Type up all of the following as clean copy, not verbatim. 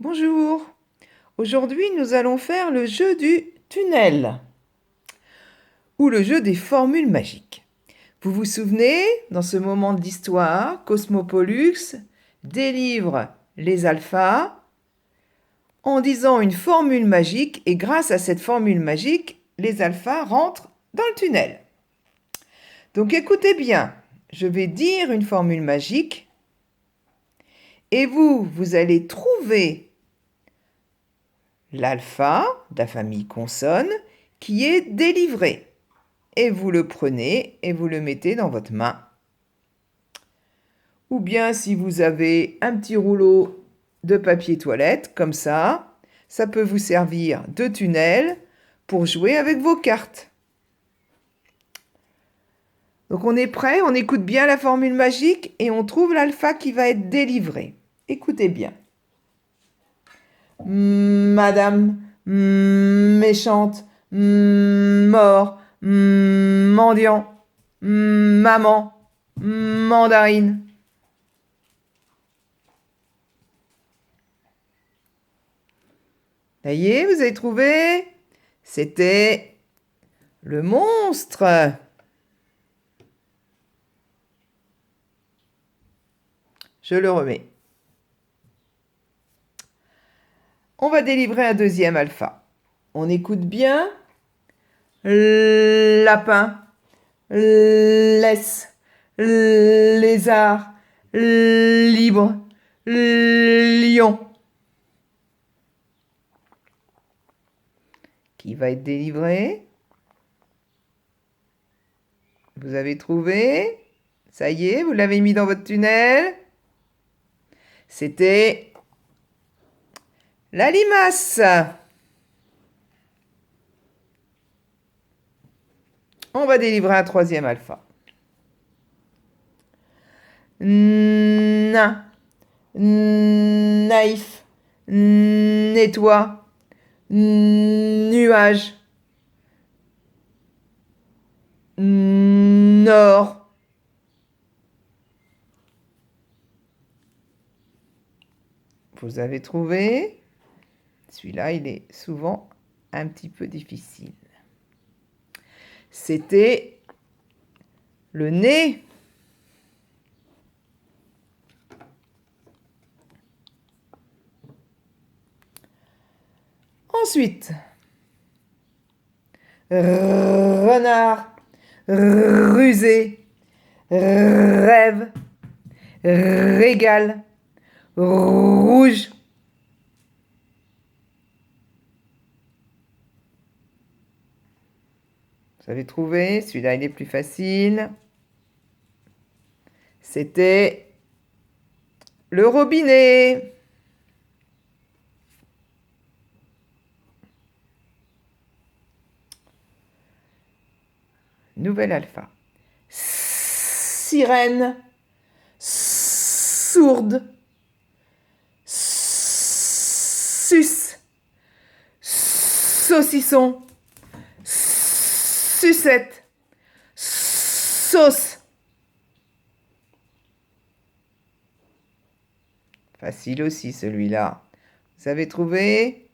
Bonjour, aujourd'hui nous allons faire le jeu du tunnel ou le jeu des formules magiques. Vous vous souvenez, dans ce moment de l'histoire, Cosmopollux délivre les alphas en disant une formule magique et grâce à cette formule magique, les alphas rentrent dans le tunnel. Donc écoutez bien, je vais dire une formule magique et vous allez trouver l'alpha de la famille consonne qui est délivré. Et vous le prenez et vous le mettez dans votre main. Ou bien si vous avez un petit rouleau de papier toilette, comme ça peut vous servir de tunnel pour jouer avec vos cartes. Donc on est prêt, on écoute bien la formule magique et on trouve l'alpha qui va être délivré. Écoutez bien. Madame, méchante, mort, mendiant, maman, mandarine. Ça y est, vous avez trouvé? C'était le monstre. Je le remets. On va délivrer un deuxième alpha. On écoute bien. Lapin, laisse, lézard, libre, lion. Qui va être délivré? Vous avez trouvé? Ça y est, vous l'avez mis dans votre tunnel? C'était la limace. On va délivrer un troisième alpha. Nain, naïf, nettoie, nuage, nord. Vous avez trouvé? Celui-là, il est souvent un petit peu difficile. C'était le nez. Ensuite, renard, rusé, rêve, régal, rouge. Vous avez trouvé? Celui-là, il est plus facile. C'était le robinet. Nouvel alpha. Sirène, sourde, sus, saucisson, sucette, sauce. Facile aussi celui-là. Vous avez trouvé?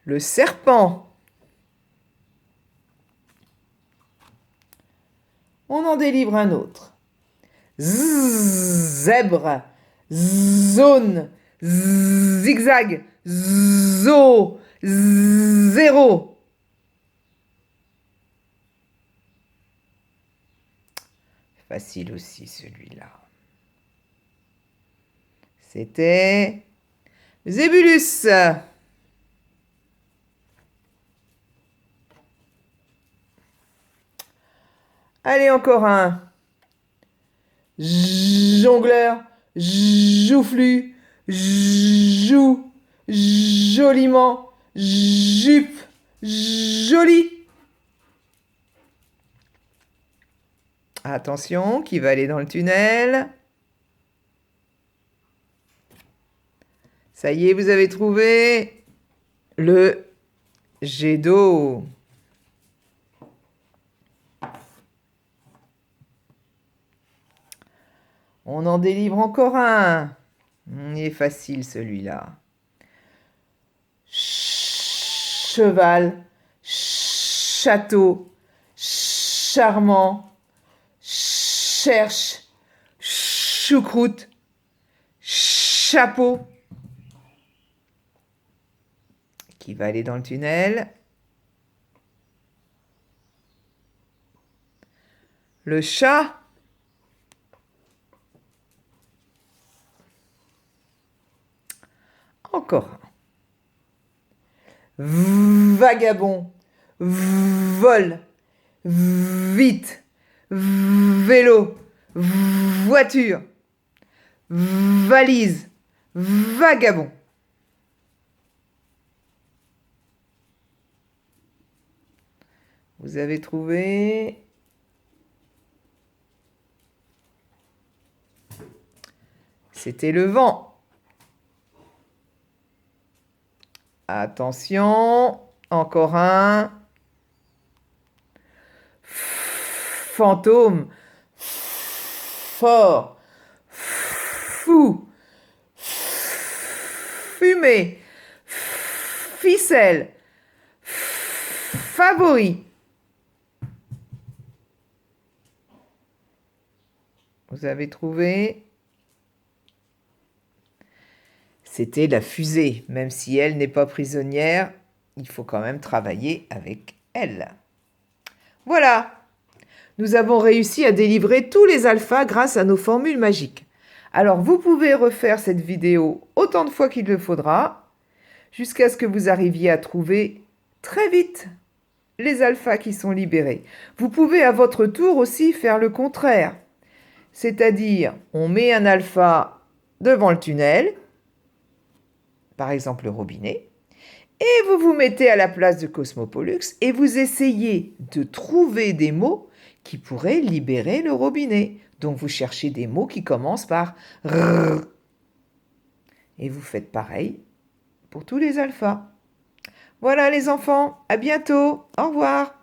Le serpent. On en délivre un autre. Zèbre, zone, zigzag, zoo, zéro. Facile aussi celui-là. C'était Zébulus. Allez, encore un. Jongleur, joufflu, joue, joliment, jupe, joli. Attention, qui va aller dans le tunnel? Ça y est, vous avez trouvé le jet d'eau. On en délivre encore un. Il est facile celui-là. Cheval, château, charmant, cherche, choucroute, chapeau. Qui va aller dans le tunnel? Le chat. Encore un. Vagabond, vol, vite, vélo, voiture, valise, vagabond. Vous avez trouvé? C'était le vent. Attention, encore un. Fantôme, fort, fou, fumée, ficelle, favori. Vous avez trouvé? C'était la fusée. Même si elle n'est pas prisonnière, il faut quand même travailler avec elle. Voilà! Nous avons réussi à délivrer tous les alphas grâce à nos formules magiques. Alors vous pouvez refaire cette vidéo autant de fois qu'il le faudra, jusqu'à ce que vous arriviez à trouver très vite les alphas qui sont libérés. Vous pouvez à votre tour aussi faire le contraire. C'est-à-dire, on met un alpha devant le tunnel, par exemple le robinet, et vous vous mettez à la place de Cosmopollux et vous essayez de trouver des mots qui pourraient libérer le robinet. Donc vous cherchez des mots qui commencent par R. Et vous faites pareil pour tous les alphas. Voilà les enfants, à bientôt, au revoir.